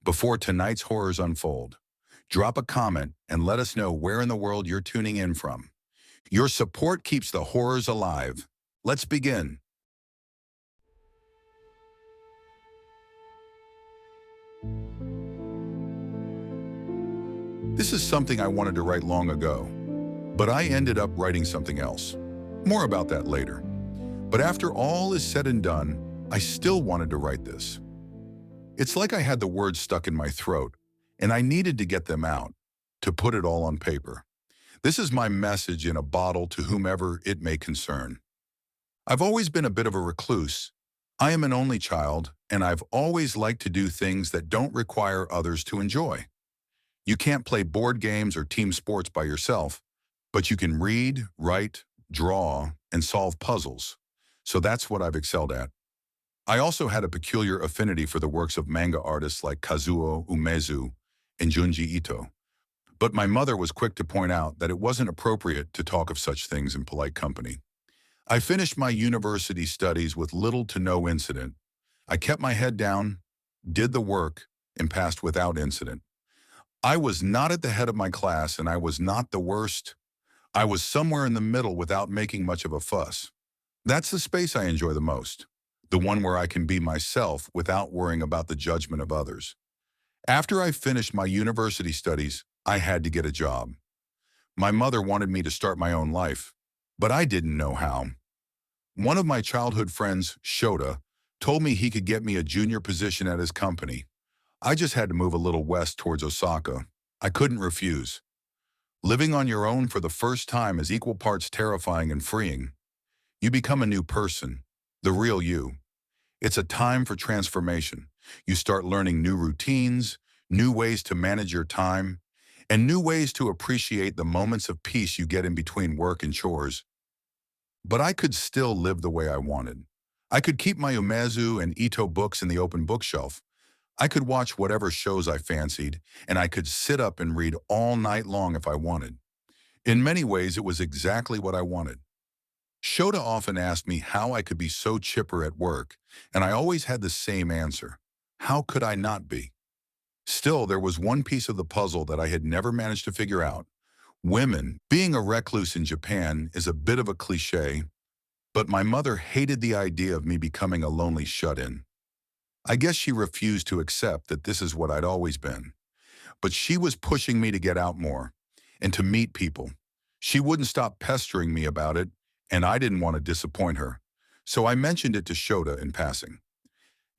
Before tonight's horrors unfold, drop a comment and let us know where in the world you're tuning in from. Your support keeps the horrors alive. Let's begin. This is something I wanted to write long ago, but I ended up writing something else. More about that later. But after all is said and done, I still wanted to write this. It's like I had the words stuck in my throat, and I needed to get them out, to put it all on paper. This is my message in a bottle to whomever it may concern. I've always been a bit of a recluse. I am an only child, and I've always liked to do things that don't require others to enjoy. You can't play board games or team sports by yourself, but you can read, write, draw, and solve puzzles. So that's what I've excelled at. I also had a peculiar affinity for the works of manga artists like Kazuo Umezu and Junji Ito. But my mother was quick to point out that it wasn't appropriate to talk of such things in polite company. I finished my university studies with little to no incident. I kept my head down, did the work, and passed without incident. I was not at the head of my class, and I was not the worst. I was somewhere in the middle without making much of a fuss. That's the space I enjoy the most, the one where I can be myself without worrying about the judgment of others. After I finished my university studies, I had to get a job. My mother wanted me to start my own life, but I didn't know how. One of my childhood friends, Shota, told me he could get me a junior position at his company. I just had to move a little west towards Osaka. I couldn't refuse. Living on your own for the first time is equal parts terrifying and freeing. You become a new person, the real you. It's a time for transformation. You start learning new routines, new ways to manage your time, and new ways to appreciate the moments of peace you get in between work and chores. But I could still live the way I wanted. I could keep my Umezu and Ito books in the open bookshelf. I could watch whatever shows I fancied, and I could sit up and read all night long if I wanted. In many ways, it was exactly what I wanted. Shota often asked me how I could be so chipper at work, and I always had the same answer. How could I not be? Still, there was one piece of the puzzle that I had never managed to figure out. Women, being a recluse in Japan is a bit of a cliche, but my mother hated the idea of me becoming a lonely shut-in. I guess she refused to accept that this is what I'd always been. But she was pushing me to get out more and to meet people. She wouldn't stop pestering me about it, and I didn't want to disappoint her. So I mentioned it to Shota in passing.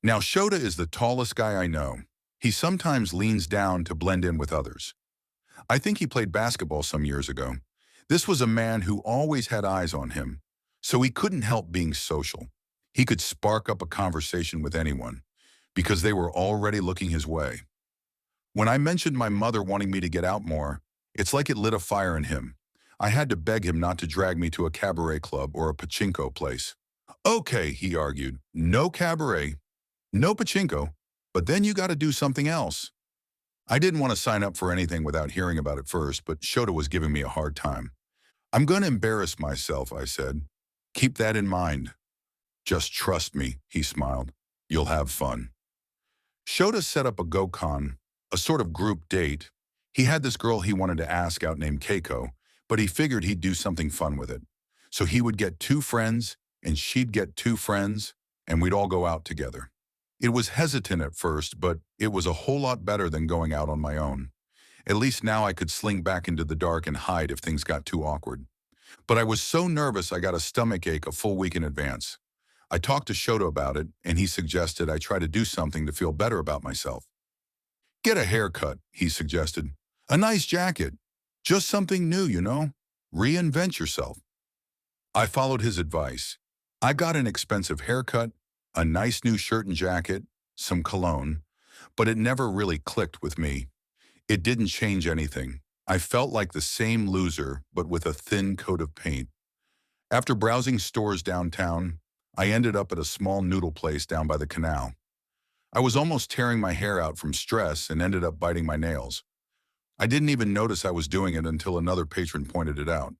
Now, Shota is the tallest guy I know. He sometimes leans down to blend in with others. I think he played basketball some years ago. This was a man who always had eyes on him, so he couldn't help being social. He could spark up a conversation with anyone, because they were already looking his way. When I mentioned my mother wanting me to get out more, it's like it lit a fire in him. I had to beg him not to drag me to a cabaret club or a pachinko place. Okay, he argued, no cabaret, no pachinko, but then you got to do something else. I didn't want to sign up for anything without hearing about it first, but Shota was giving me a hard time. I'm going to embarrass myself, I said. Keep that in mind. Just trust me, he smiled. You'll have fun. Shota set up a go-con, a sort of group date. He had this girl he wanted to ask out named Keiko, but he figured he'd do something fun with it. So he would get two friends, and she'd get two friends, and we'd all go out together. It was hesitant at first, but it was a whole lot better than going out on my own. At least now I could sling back into the dark and hide if things got too awkward. But I was so nervous I got a stomachache a full week in advance. I talked to Shota about it, and he suggested I try to do something to feel better about myself. Get a haircut, he suggested. A nice jacket. Just something new, you know? Reinvent yourself. I followed his advice. I got an expensive haircut, a nice new shirt and jacket, some cologne, but it never really clicked with me. It didn't change anything. I felt like the same loser, but with a thin coat of paint. After browsing stores downtown, I ended up at a small noodle place down by the canal. I was almost tearing my hair out from stress and ended up biting my nails. I didn't even notice I was doing it until another patron pointed it out.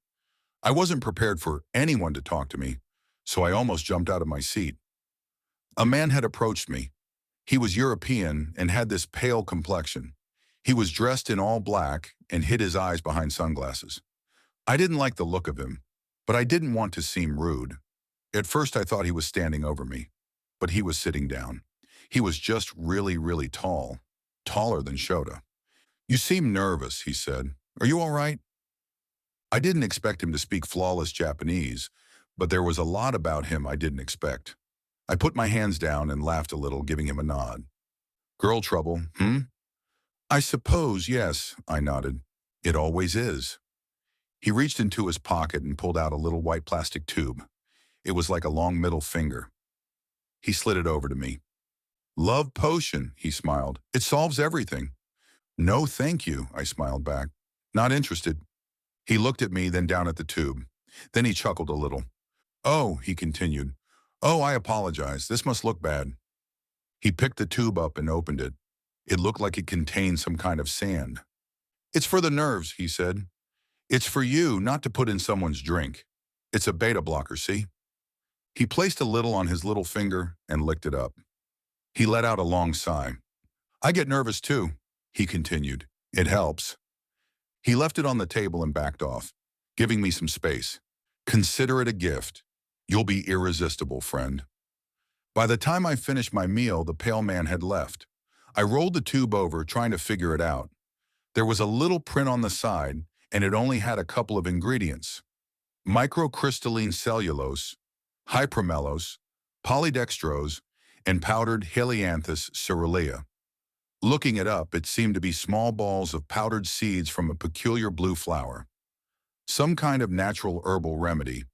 I wasn't prepared for anyone to talk to me, so I almost jumped out of my seat. A man had approached me. He was European and had this pale complexion. He was dressed in all black and hid his eyes behind sunglasses. I didn't like the look of him, but I didn't want to seem rude. At first I thought he was standing over me, but he was sitting down. He was just really, really tall, taller than Shota. "You seem nervous," he said. "Are you all right?" I didn't expect him to speak flawless Japanese, but there was a lot about him I didn't expect. I put my hands down and laughed a little, giving him a nod. "Girl trouble, hmm?" "I suppose, yes," I nodded. "It always is." He reached into his pocket and pulled out a little white plastic tube. It was like a long middle finger. He slid it over to me. "Love potion," he smiled. "It solves everything." "No, thank you," I smiled back. "Not interested." He looked at me, then down at the tube. Then he chuckled a little. "Oh," he continued. "Oh, I apologize. This must look bad." He picked the tube up and opened it. It looked like it contained some kind of sand. "It's for the nerves," he said. "It's for you, not to put in someone's drink. It's a beta blocker, see?" He placed a little on his little finger and licked it up. He let out a long sigh. "I get nervous too," he continued. "It helps." He left it on the table and backed off, giving me some space. "Consider it a gift. You'll be irresistible, friend." By the time I finished my meal, the pale man had left. I rolled the tube over, trying to figure it out. There was a little print on the side, and it only had a couple of ingredients: microcrystalline cellulose, hypermellose, polydextrose, and powdered Helianthus cerulea. Looking it up, it seemed to be small balls of powdered seeds from a peculiar blue flower. Some kind of natural herbal remedy.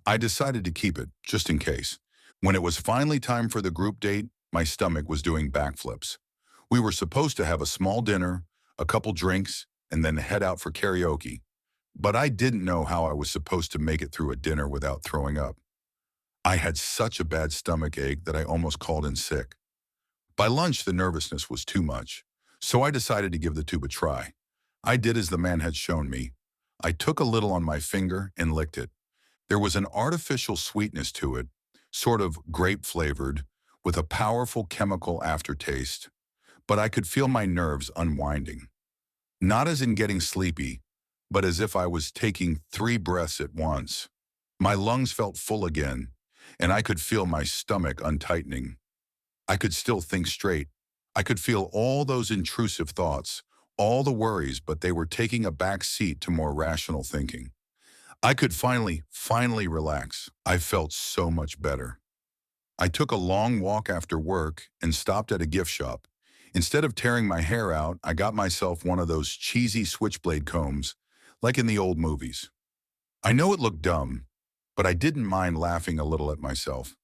I decided to keep it, just in case. When it was finally time for the group date, my stomach was doing backflips. We were supposed to have a small dinner, a couple drinks, and then head out for karaoke. But I didn't know how I was supposed to make it through a dinner without throwing up. I had such a bad stomach ache that I almost called in sick. By lunch, the nervousness was too much, so I decided to give the tube a try. I did as the man had shown me. I took a little on my finger and licked it. There was an artificial sweetness to it, sort of grape-flavored, with a powerful chemical aftertaste, but I could feel my nerves unwinding. Not as in getting sleepy, but as if I was taking 3 breaths at once. My lungs felt full again, and I could feel my stomach untightening. I could still think straight. I could feel all those intrusive thoughts, all the worries, but they were taking a back seat to more rational thinking. I could finally relax. I felt so much better. I took a long walk after work and stopped at a gift shop. Instead of tearing my hair out, I got myself one of those cheesy switchblade combs, like in the old movies. I know it looked dumb, but I didn't mind laughing a little at myself.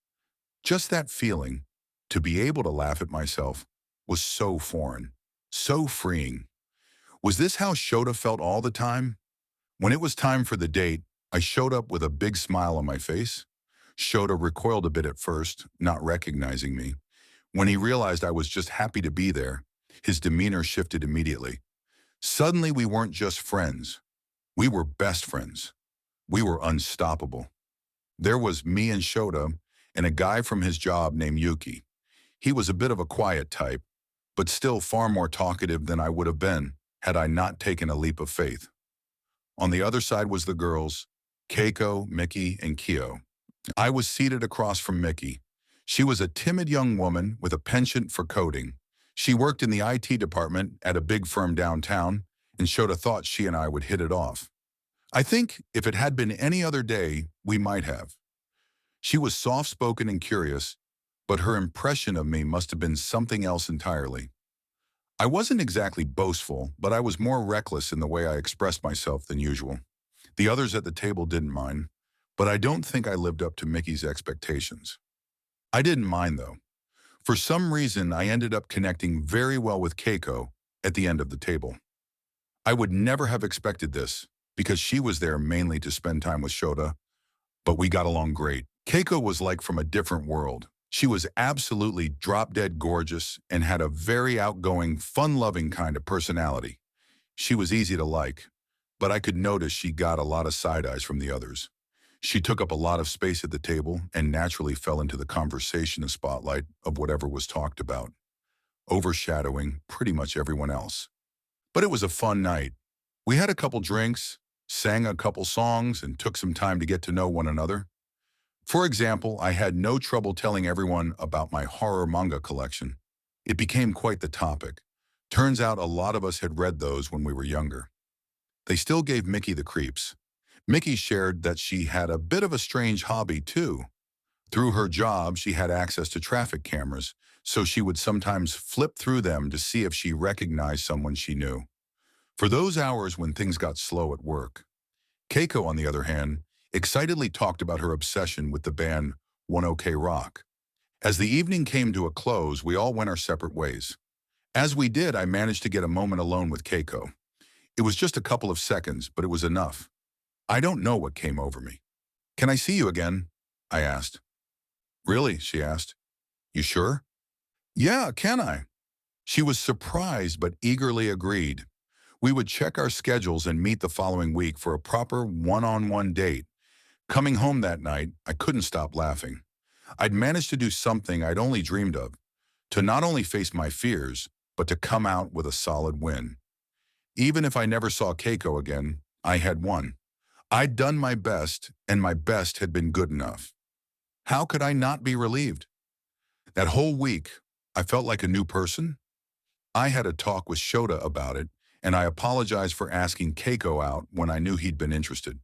Just that feeling, to be able to laugh at myself, was so foreign, so freeing. Was this how Shota felt all the time? When it was time for the date, I showed up with a big smile on my face. Shota recoiled a bit at first, not recognizing me. When he realized I was just happy to be there, his demeanor shifted immediately. Suddenly, we weren't just friends. We were best friends. We were unstoppable. There was me and Shota, and a guy from his job named Yuki. He was a bit of a quiet type, but still far more talkative than I would have been had I not taken a leap of faith. On the other side was the girls, Keiko, Mickey, and Kyo. I was seated across from Mickey. She was a timid young woman with a penchant for coding. She worked in the IT department at a big firm downtown and showed a thought she and I would hit it off. I think if it had been any other day, we might have. She was soft-spoken and curious, but her impression of me must have been something else entirely. I wasn't exactly boastful, but I was more reckless in the way I expressed myself than usual. The others at the table didn't mind, but I don't think I lived up to Mickey's expectations. I didn't mind, though. For some reason, I ended up connecting very well with Keiko at the end of the table. I would never have expected this, because she was there mainly to spend time with Shota, but we got along great. Keiko was like from a different world. She was absolutely drop-dead gorgeous and had a very outgoing, fun-loving kind of personality. She was easy to like, but I could notice she got a lot of side eyes from the others. She took up a lot of space at the table and naturally fell into the conversation spotlight of whatever was talked about. overshadowing pretty much everyone else. But it was a fun night. We had a couple drinks, sang a couple songs, and took some time to get to know one another. For example, I had no trouble telling everyone about my horror manga collection. It became quite the topic. Turns out a lot of us had read those when we were younger. They still gave Mickey the creeps. Mickey shared that she had a bit of a strange hobby, too. Through her job, she had access to traffic cameras, so she would sometimes flip through them to see if she recognized someone she knew. For those hours when things got slow at work, Keiko, on the other hand, excitedly talked about her obsession with the band One OK Rock. As the evening came to a close, we all went our separate ways. As we did, I managed to get a moment alone with Keiko. It was just a couple of seconds, but it was enough. I don't know what came over me. "Can I see you again?" I asked. "Really?" she asked. "You sure?" "Yeah, can I?" She was surprised but eagerly agreed. We would check our schedules and meet the following week for a proper one-on-one date. Coming home that night, I couldn't stop laughing. I'd managed to do something I'd only dreamed of, to not only face my fears, but to come out with a solid win. Even if I never saw Keiko again, I had won. I'd done my best, and my best had been good enough. How could I not be relieved? That whole week, I felt like a new person. I had a talk with Shota about it, and I apologized for asking Keiko out when I knew he'd been interested.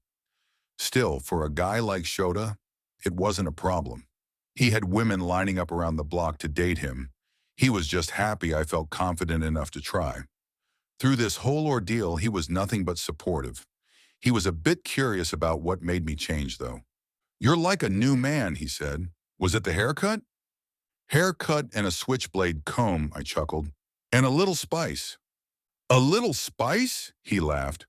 Still, for a guy like Shota, it wasn't a problem. He had women lining up around the block to date him. He was just happy I felt confident enough to try. Through this whole ordeal, he was nothing but supportive. He was a bit curious about what made me change, though. "You're like a new man," he said. "Was it the haircut?" "Haircut and a switchblade comb," I chuckled. "And a little spice." "A little spice?" he laughed.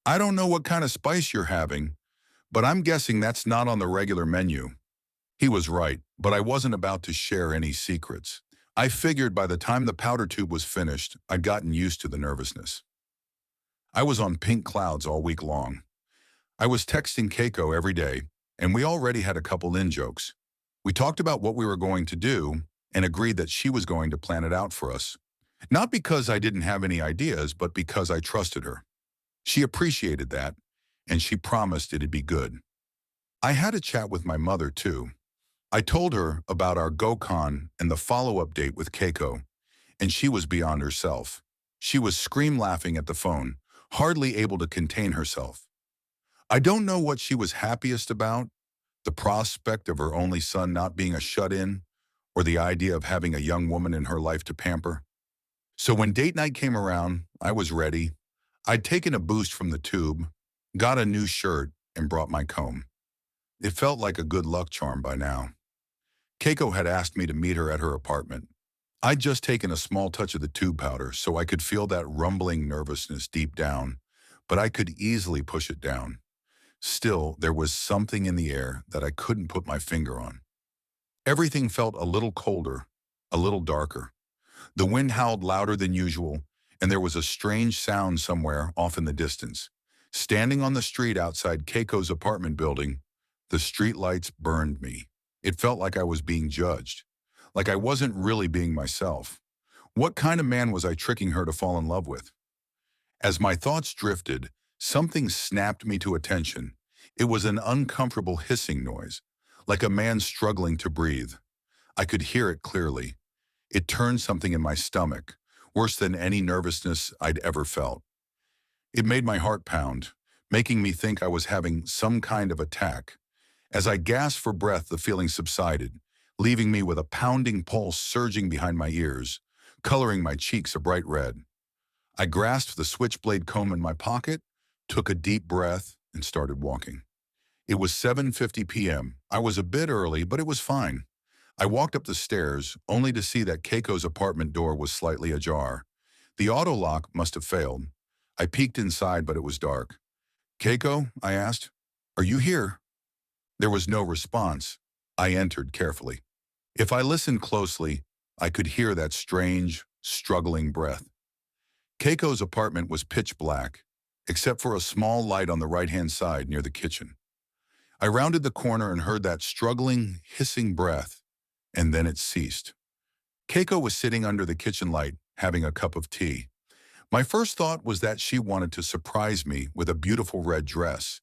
"I don't know what kind of spice you're having, but I'm guessing that's not on the regular menu." He was right, but I wasn't about to share any secrets. I figured by the time the powder tube was finished, I'd gotten used to the nervousness. I was on pink clouds all week long. I was texting Keiko every day, and we already had a couple in-jokes. We talked about what we were going to do and agreed that she was going to plan it out for us. Not because I didn't have any ideas, but because I trusted her. She appreciated that, and she promised it'd be good. I had a chat with my mother, too. I told her about our GoCon and the follow-up date with Keiko, and she was beyond herself. She was scream-laughing at the phone, hardly able to contain herself. I don't know what she was happiest about, the prospect of her only son not being a shut-in, or the idea of having a young woman in her life to pamper. So when date night came around, I was ready. I'd taken a boost from the tube, got a new shirt, and brought my comb. It felt like a good luck charm by now. Keiko had asked me to meet her at her apartment. I'd just taken a small touch of the tube powder so I could feel that rumbling nervousness deep down, but I could easily push it down. Still, there was something in the air that I couldn't put my finger on. Everything felt a little colder, a little darker. The wind howled louder than usual, and there was a strange sound somewhere off in the distance. Standing on the street outside Keiko's apartment building, the streetlights burned me. It felt like I was being judged, like I wasn't really being myself. What kind of man was I tricking her to fall in love with? As my thoughts drifted, something snapped me to attention. It was an uncomfortable hissing noise, like a man struggling to breathe. I could hear it clearly. It turned something in my stomach, worse than any nervousness I'd ever felt. It made my heart pound, making me think I was having some kind of attack. As I gasped for breath, the feeling subsided, leaving me with a pounding pulse surging behind my ears, coloring my cheeks a bright red. I grasped the switchblade comb in my pocket, took a deep breath, and started walking. It was 7:50 p.m. I was a bit early, but it was fine. I walked up the stairs, only to see that Keiko's apartment door was slightly ajar. The auto lock must have failed. I peeked inside, but it was dark. "Keiko," I asked, "are you here?" There was no response. I entered carefully. If I listened closely, I could hear that strange, struggling breath. Keiko's apartment was pitch black, except for a small light on the right-hand side near the kitchen. I rounded the corner and heard that struggling, hissing breath, and then it ceased. Keiko was sitting under the kitchen light, having a cup of tea. My first thought was that she wanted to surprise me with a beautiful red dress,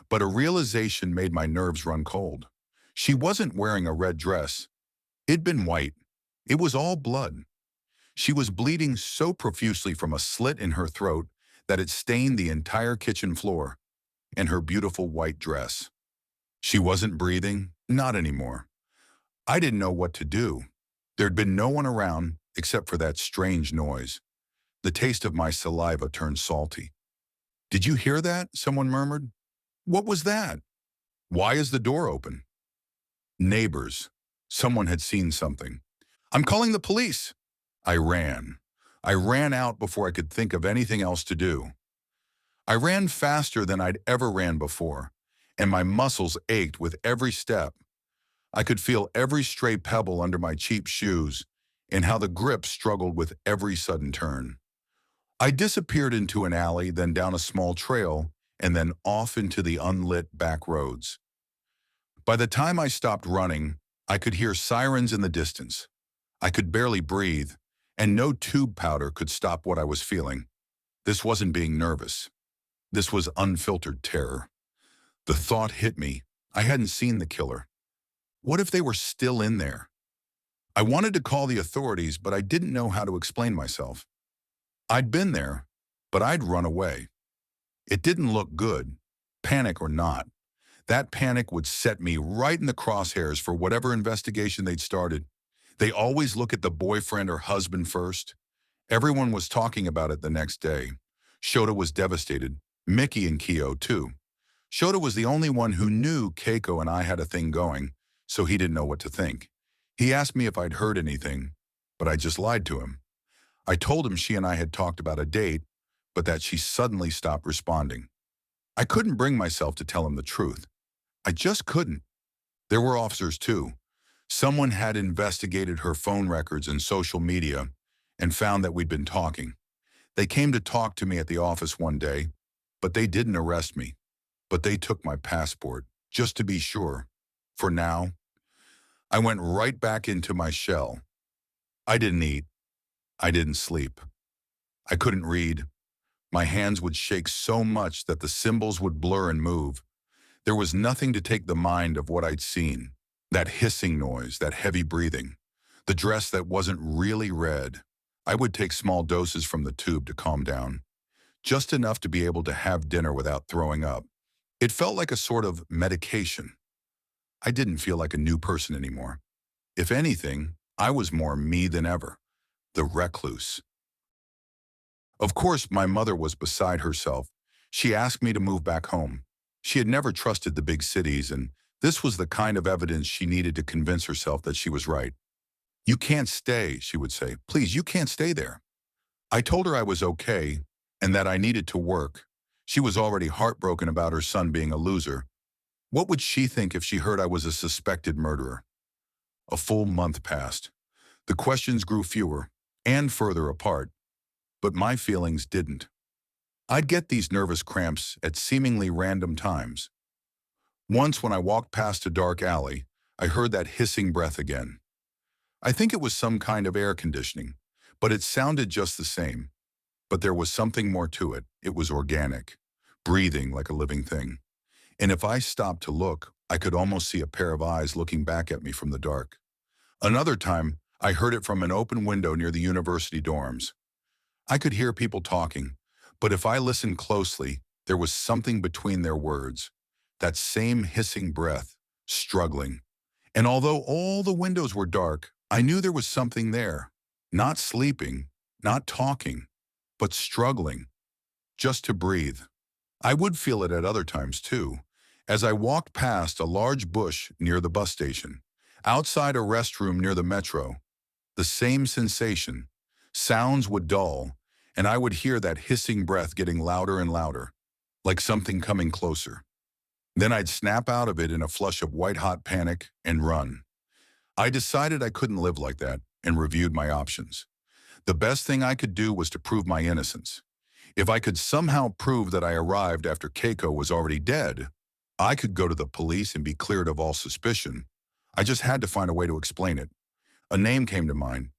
but a realization made my nerves run cold. She wasn't wearing a red dress. It'd been white. It was all blood. She was bleeding so profusely from a slit in her throat that it stained the entire kitchen floor and her beautiful white dress. She wasn't breathing, not anymore. I didn't know what to do. There'd been no one around except for that strange noise. The taste of my saliva turned salty. "Did you hear that?" someone murmured. "What was that? Why is the door open?" Neighbors. Someone had seen something. "I'm calling the police." I ran. I ran out before I could think of anything else to do. I ran faster than I'd ever ran before, and my muscles ached with every step. I could feel every stray pebble under my cheap shoes and how the grip struggled with every sudden turn. I disappeared into an alley, then down a small trail, and then off into the unlit back roads. By the time I stopped running, I could hear sirens in the distance. I could barely breathe, and no tube powder could stop what I was feeling. This wasn't being nervous. This was unfiltered terror. The thought hit me. I hadn't seen the killer. What if they were still in there? I wanted to call the authorities, but I didn't know how to explain myself. I'd been there, but I'd run away. It didn't look good, panic or not. That panic would set me right in the crosshairs for whatever investigation they'd started. They always look at the boyfriend or husband first. Everyone was talking about it the next day. Shota was devastated. Mickey and Kyo, too. Shota was the only one who knew Keiko and I had a thing going, so he didn't know what to think. He asked me if I'd heard anything, but I just lied to him. I told him she and I had talked about a date, but that she suddenly stopped responding. I couldn't bring myself to tell him the truth. I just couldn't. There were officers too. Someone had investigated her phone records and social media and found that we'd been talking. They came to talk to me at the office one day, but they didn't arrest me. But they took my passport, just to be sure. For now, I went right back into my shell. I didn't eat. I didn't sleep. I couldn't read. My hands would shake so much that the symbols would blur and move. There was nothing to take the mind of what I'd seen. That hissing noise, that heavy breathing, the dress that wasn't really red. I would take small doses from the tube to calm down, just enough to be able to have dinner without throwing up. It felt like a sort of medication. I didn't feel like a new person anymore. If anything, I was more me than ever, the recluse. Of course, my mother was beside herself. She asked me to move back home. She had never trusted the big cities, and this was the kind of evidence she needed to convince herself that she was right. "You can't stay," she would say. "Please, you can't stay there." I told her I was okay and that I needed to work. She was already heartbroken about her son being a loser. What would she think if she heard I was a suspected murderer? A full month passed. The questions grew fewer and further apart, but my feelings didn't. I'd get these nervous cramps at seemingly random times. Once when I walked past a dark alley, I heard that hissing breath again. I think it was some kind of air conditioning, but it sounded just the same. But there was something more to it. It was organic, breathing like a living thing. And if I stopped to look, I could almost see a pair of eyes looking back at me from the dark. Another time, I heard it from an open window near the university dorms. I could hear people talking, but if I listened closely, there was something between their words. That same hissing breath, struggling. And although all the windows were dark, I knew there was something there. Not sleeping, not talking, but struggling, just to breathe. I would feel it at other times too, as I walked past a large bush near the bus station, outside a restroom near the metro. The same sensation. Sounds would dull, and I would hear that hissing breath getting louder and louder, like something coming closer. Then I'd snap out of it in a flush of white-hot panic and run. I decided I couldn't live like that and reviewed my options. The best thing I could do was to prove my innocence. If I could somehow prove that I arrived after Keiko was already dead, I could go to the police and be cleared of all suspicion. I just had to find a way to explain it. A name came to mind.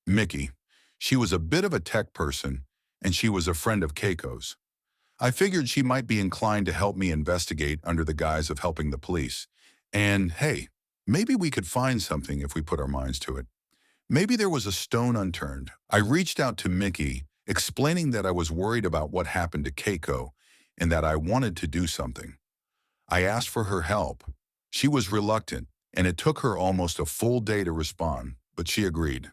Mickey. She was a bit of a tech person, and she was a friend of Keiko's. I figured she might be inclined to help me investigate under the guise of helping the police. And hey, maybe we could find something if we put our minds to it. Maybe there was a stone unturned. I reached out to Mickey, explaining that I was worried about what happened to Keiko and that I wanted to do something. I asked for her help. She was reluctant, and it took her almost a full day to respond, but she agreed.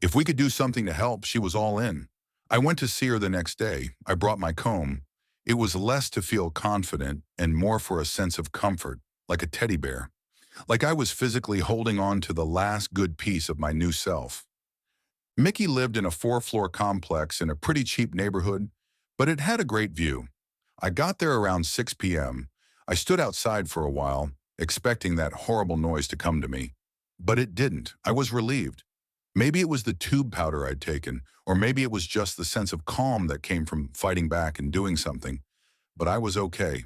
If we could do something to help, she was all in. I went to see her the next day. I brought my comb. It was less to feel confident and more for a sense of comfort, like a teddy bear. Like I was physically holding on to the last good piece of my new self. Mickey lived in a four-floor complex in a pretty cheap neighborhood, but it had a great view. I got there around 6 p.m. I stood outside for a while, expecting that horrible noise to come to me. But it didn't. I was relieved. Maybe it was the tube powder I'd taken, or maybe it was just the sense of calm that came from fighting back and doing something. But I was okay.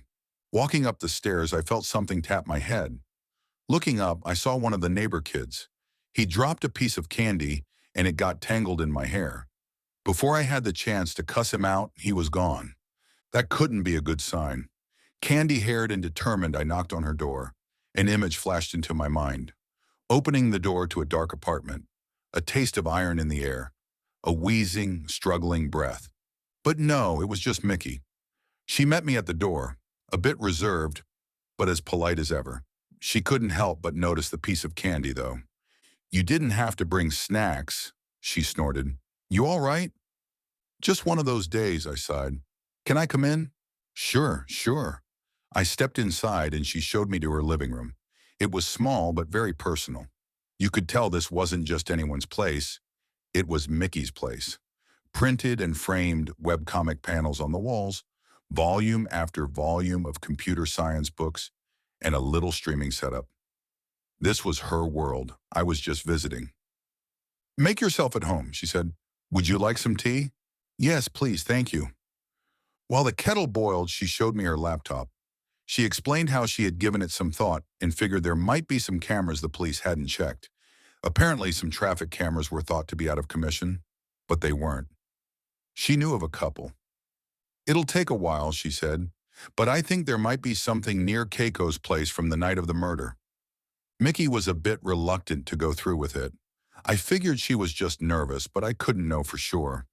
Walking up the stairs, I felt something tap my head. Looking up, I saw one of the neighbor kids. He dropped a piece of candy, and it got tangled in my hair. Before I had the chance to cuss him out, he was gone. That couldn't be a good sign. Candy-haired and determined, I knocked on her door. An image flashed into my mind. Opening the door to a dark apartment. A taste of iron in the air. A wheezing, struggling breath. But no, it was just Mickey. She met me at the door, a bit reserved, but as polite as ever. She couldn't help but notice the piece of candy, though. "You didn't have to bring snacks," she snorted. "You all right?" "Just one of those days," I sighed. "Can I come in?" "Sure, sure." I stepped inside and she showed me to her living room. It was small but very personal. You could tell this wasn't just anyone's place. It was Mickey's place. Printed and framed webcomic panels on the walls, volume after volume of computer science books, and a little streaming setup. This was her world. I was just visiting. "Make yourself at home," she said. "Would you like some tea?" "Yes, please, thank you." While the kettle boiled, she showed me her laptop. She explained how she had given it some thought and figured there might be some cameras the police hadn't checked. Apparently, some traffic cameras were thought to be out of commission, but they weren't. She knew of a couple. "It'll take a while," she said, "but I think there might be something near Keiko's place from the night of the murder." Mickey was a bit reluctant to go through with it. I figured she was just nervous, but I couldn't know for sure.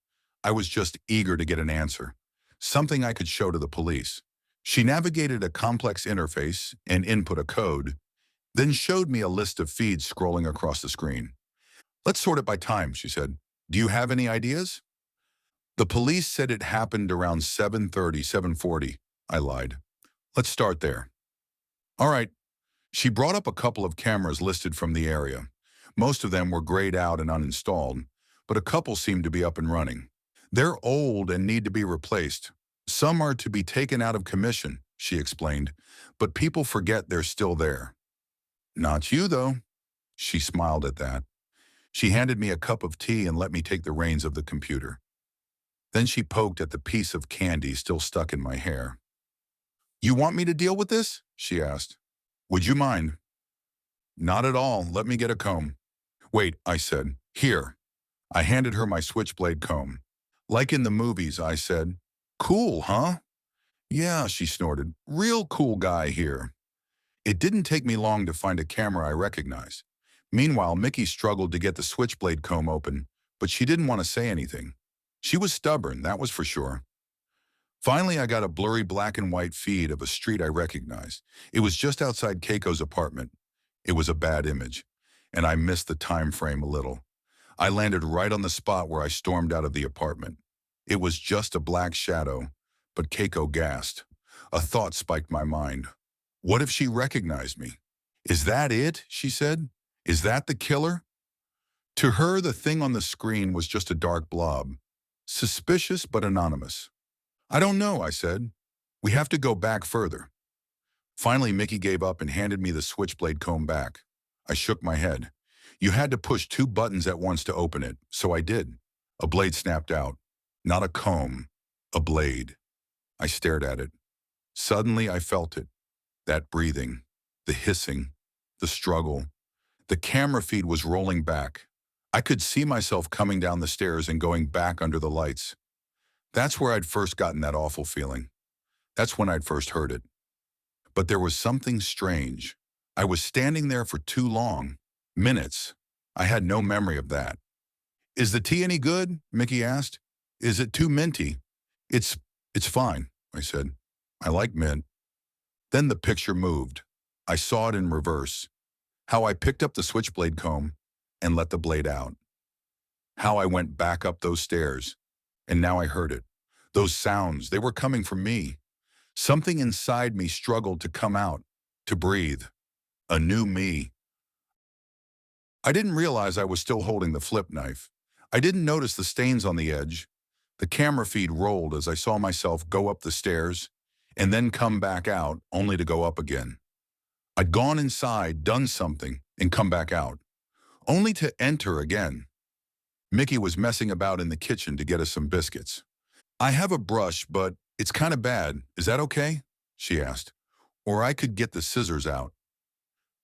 I was just eager to get an answer, something I could show to the police. She navigated a complex interface and input a code, then showed me a list of feeds scrolling across the screen. "Let's sort it by time," she said. "Do you have any ideas?" "The police said it happened around 7:30, 7:40. I lied. "Let's start there." "All right." She brought up a couple of cameras listed from the area. Most of them were grayed out and uninstalled, but a couple seemed to be up and running. "They're old and need to be replaced. Some are to be taken out of commission," she explained, "but people forget they're still there." "Not you, though." She smiled at that. She handed me a cup of tea and let me take the reins of the computer. Then she poked at the piece of candy still stuck in my hair. "You want me to deal with this?" she asked. "Would you mind?" "Not at all. Let me get a comb." "Wait," I said. "Here." I handed her my switchblade comb. "Like in the movies," I said. "Cool, huh?" "Yeah," she snorted. "Real cool guy here." It didn't take me long to find a camera I recognized. Meanwhile, Mickey struggled to get the switchblade comb open, but she didn't want to say anything. She was stubborn, that was for sure. Finally, I got a blurry black and white feed of a street I recognized. It was just outside Keiko's apartment. It was a bad image, and I missed the time frame a little. I landed right on the spot where I stormed out of the apartment. It was just a black shadow, but Keiko gasped. A thought spiked my mind. What if she recognized me? "Is that it?" she said. "Is that the killer?" To her, the thing on the screen was just a dark blob. Suspicious but anonymous. "I don't know," I said. "We have to go back further." Finally, Mickey gave up and handed me the switchblade comb back. I shook my head. "You had to push two buttons at once to open it, so I did." A blade snapped out. Not a comb, a blade. I stared at it. Suddenly, I felt it. That breathing, the hissing, the struggle. The camera feed was rolling back. I could see myself coming down the stairs and going back under the lights. That's where I'd first gotten that awful feeling. That's when I'd first heard it. But there was something strange. I was standing there for too long. Minutes. I had no memory of that. "Is the tea any good?" Mickey asked. "Is it too minty?" It's, it's fine," I said. "I like mint." Then the picture moved. I saw it in reverse. How I picked up the switchblade comb and let the blade out. How I went back up those stairs. And now I heard it. Those sounds, they were coming from me. Something inside me struggled to come out, to breathe. A new me. I didn't realize I was still holding the flip knife. I didn't notice the stains on the edge. The camera feed rolled as I saw myself go up the stairs and then come back out, only to go up again. I'd gone inside, done something, and come back out, only to enter again. Mickey was messing about in the kitchen to get us some biscuits. "I have a brush, but it's kind of bad. Is that okay?" she asked. "Or I could get the scissors out."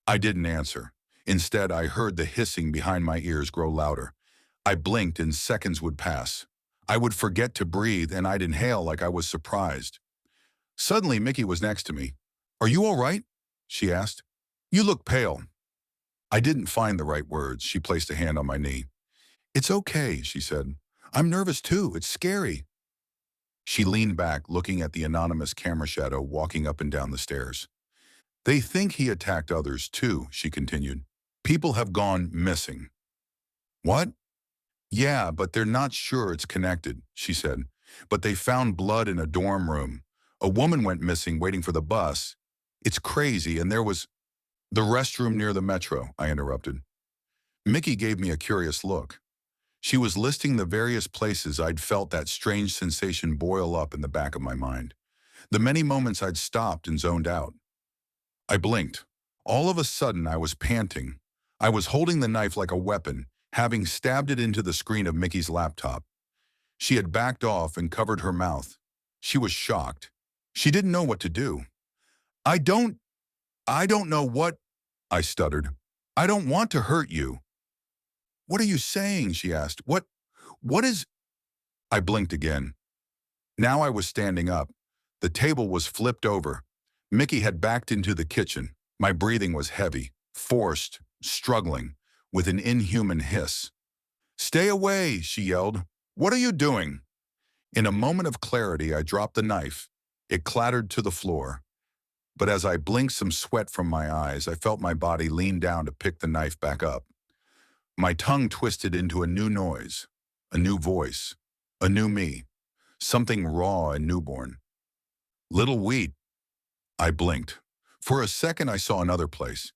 I didn't answer. Instead, I heard the hissing behind my ears grow louder. I blinked and seconds would pass. I would forget to breathe and I'd inhale like I was surprised. Suddenly, Mickey was next to me. "Are you all right?" she asked. "You look pale." I didn't find the right words. She placed a hand on my knee. "It's okay," she said. "I'm nervous too. It's scary." She leaned back, looking at the anonymous camera shadow walking up and down the stairs. "They think he attacked others too," she continued. "People have gone missing." "What?" "Yeah, but they're not sure it's connected," she said. "But they found blood in a dorm room. A woman went missing waiting for the bus. It's crazy, and there was—" "The restroom near the metro," I interrupted. Mickey gave me a curious look. She was listing the various places I'd felt that strange sensation boil up in the back of my mind. The many moments I'd stopped and zoned out. I blinked. All of a sudden, I was panting. I was holding the knife like a weapon, having stabbed it into the screen of Mickey's laptop. She had backed off and covered her mouth. She was shocked. She didn't know what to do. I don't know what," I stuttered. "I don't want to hurt you." "What are you saying?" she asked. What is—" I blinked again. Now I was standing up. The table was flipped over. Mickey had backed into the kitchen. My breathing was heavy, forced, struggling, with an inhuman hiss. "Stay away," she yelled. "What are you doing?" In a moment of clarity, I dropped the knife. It clattered to the floor. But as I blinked some sweat from my eyes, I felt my body lean down to pick the knife back up. My tongue twisted into a new noise, a new voice, a new me, something raw and newborn. "Little wheat." I blinked. For a second I saw another place,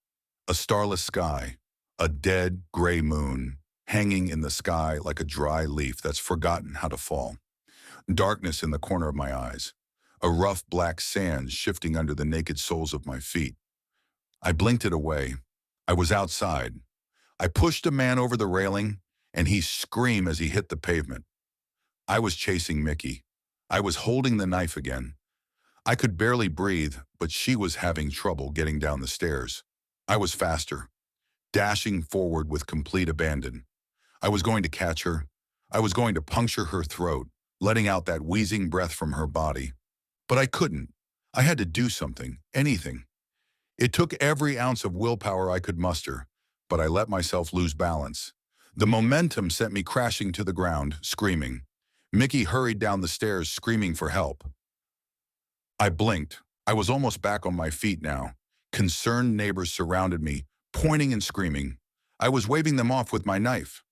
a starless sky, a dead gray moon, hanging in the sky like a dry leaf that's forgotten how to fall. Darkness in the corner of my eyes, a rough black sand shifting under the naked soles of my feet. I blinked it away. I was outside. I pushed a man over the railing, and he screamed as he hit the pavement. I was chasing Mickey. I was holding the knife again. I could barely breathe, but she was having trouble getting down the stairs. I was faster, dashing forward with complete abandon. I was going to catch her. I was going to puncture her throat, letting out that wheezing breath from her body. But I couldn't. I had to do something, anything. It took every ounce of willpower I could muster, but I let myself lose balance. The momentum sent me crashing to the ground, screaming. Mickey hurried down the stairs, screaming for help. I blinked. I was almost back on my feet now. Concerned neighbors surrounded me, pointing and screaming. I was waving them off with my knife.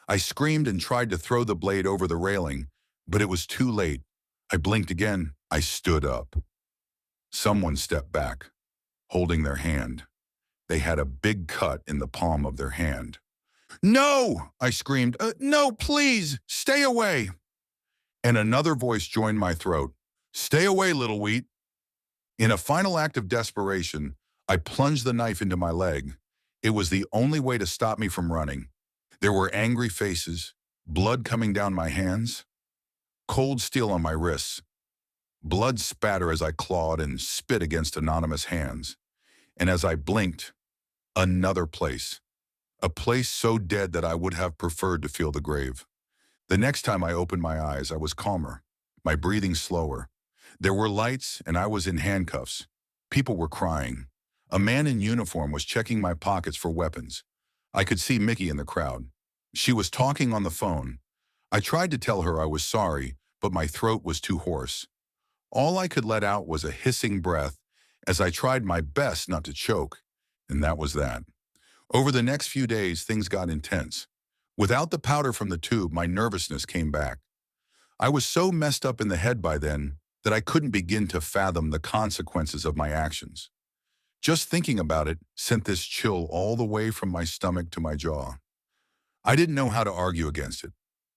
I screamed and tried to throw the blade over the railing, but it was too late. I blinked again. I stood up. Someone stepped back, holding their hand. They had a big cut in the palm of their hand. "No!" I screamed. "No, please, stay away." And another voice joined my throat. "Stay away, little wheat." In a final act of desperation, I plunged the knife into my leg. It was the only way to stop me from running. There were angry faces, blood coming down my hands, cold steel on my wrists, blood spatter as I clawed and spit against anonymous hands. And as I blinked, another place. a place so dead that I would have preferred to feel the grave. The next time I opened my eyes, I was calmer, my breathing slower. There were lights, and I was in handcuffs. People were crying. A man in uniform was checking my pockets for weapons. I could see Mickey in the crowd. She was talking on the phone. I tried to tell her I was sorry, but my throat was too hoarse. All I could let out was a hissing breath as I tried my best not to choke, and that was that. Over the next few days, things got intense. Without the powder from the tube, my nervousness came back. I was so messed up in the head by then that I couldn't begin to fathom the consequences of my actions. Just thinking about it sent this chill all the way from my stomach to my jaw. I didn't know how to argue against it,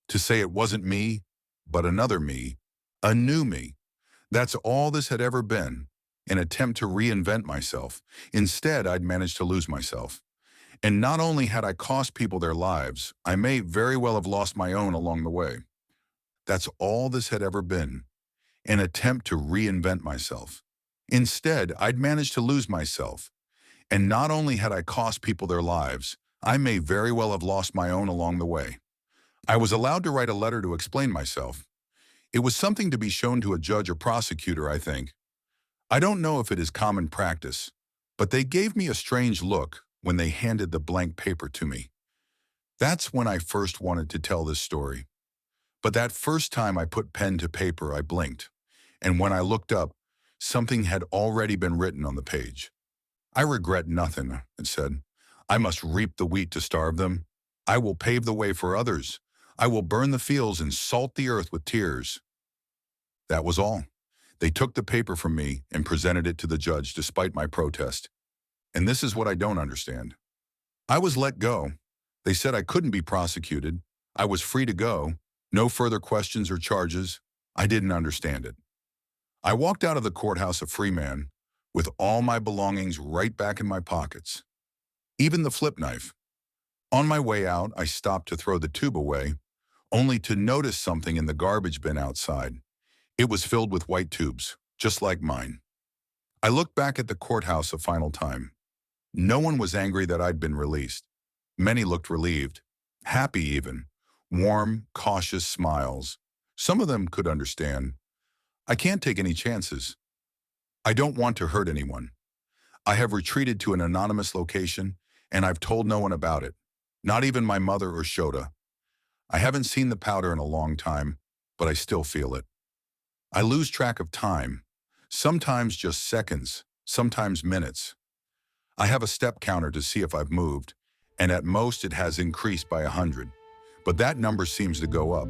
to say it wasn't me, but another me, a new me. That's all this had ever been, an attempt to reinvent myself. Instead, I'd managed to lose myself. And not only had I cost people their lives, I may very well have lost my own along the way. That's all this had ever been, an attempt to reinvent myself. Instead, I'd managed to lose myself. And not only had I cost people their lives, I may very well have lost my own along the way. I was allowed to write a letter to explain myself. It was something to be shown to a judge or prosecutor, I think. I don't know if it is common practice, but they gave me a strange look when they handed the blank paper to me. That's when I first wanted to tell this story. But that first time I put pen to paper, I blinked. And when I looked up, something had already been written on the page. I regret nothing, it said. I must reap the wheat to starve them. I will pave the way for others. I will burn the fields and salt the earth with tears. That was all. They took the paper from me and presented it to the judge despite my protest. And this is what I don't understand. I was let go. They said I couldn't be prosecuted. I was free to go. No further questions or charges. I didn't understand it. I walked out of the courthouse a free man, with all my belongings right back in my pockets. Even the flip knife. On my way out, I stopped to throw the tube away, only to notice something in the garbage bin outside. It was filled with white tubes, just like mine. I looked back at the courthouse a final time. No one was angry that I'd been released. Many looked relieved, happy even, warm, cautious smiles. Some of them could understand. I can't take any chances. I don't want to hurt anyone. I have retreated to an anonymous location, and I've told no one about it, not even my mother or Shota. I haven't seen the powder in a long time, but I still feel it. I lose track of time, sometimes just seconds, sometimes minutes. I have a step counter to see if I've moved, and at most it has increased by 100, but that number seems to go up.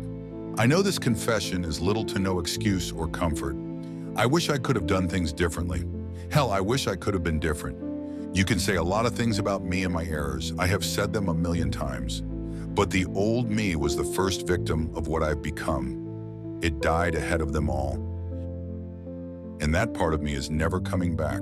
I know this confession is little to no excuse or comfort. I wish I could have done things differently. Hell, I wish I could have been different. You can say a lot of things about me and my errors. I have said them a million times. But the old me was the first victim of what I've become. It died ahead of them all. And that part of me is never coming back.